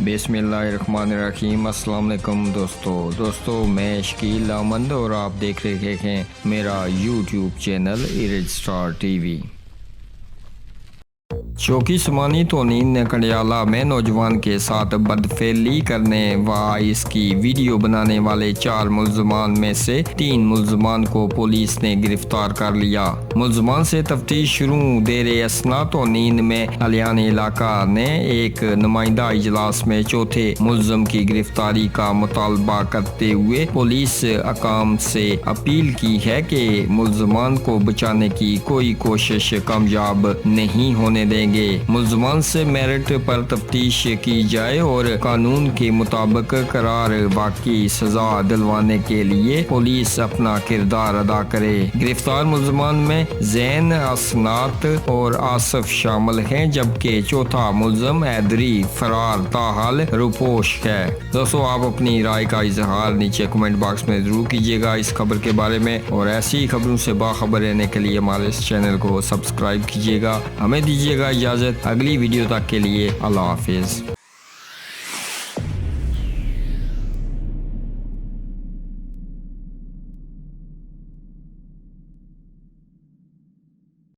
بسم اللہ الرحمن الرحیم۔ السلام علیکم دوستو میں شکیل احمد اور آپ دیکھ رہے ہیں میرا YouTube channel ایرج star T V. چوکی سمانی توہین نے کڑیالہ میں نوجوان کے ساتھ بدفعلی کرنے و اس کی ویڈیو بنانے والے 4 ملزمان میں سے 3 ملزمان کو پولیس نے گرفتار کر لیا۔ ملزمان سے تفتیش شروع۔ دیر اثنا توہین میں الیان علاقہ نے ایک نمائندہ اجلاس میں چوتھے ملزم کی گرفتاری کا مطالبہ کرتے ہوئے پولیس حکام سے اپیل کی ہے کہ ملزمان کو بچانے کی کوئی کوشش کامیاب نہیں ہونے دیں گے۔ ملزمان سے میرٹ پر تفتیش کی جائے اور قانون کے مطابق قرار واقعی سزا دلوانے کے لیے پولیس اپنا کردار ادا کرے۔ گرفتار ملزمان میں زین، اسنات اور آصف شامل ہیں، جبکہ چوتھا ملزم حیدری فرار تاحال روپوش ہے۔ دوستو آپ اپنی رائے کا اظہار نیچے کمنٹ باکس میں ضرور کیجیے گا اس خبر کے بارے میں، اور ایسی خبروں سے باخبر رہنے کے لیے ہمارے اس چینل کو سبسکرائب کیجیے گا۔ ہمیں دیجیے گا اجازت، اگلی ویڈیو تک کے لیے اللہ حافظ۔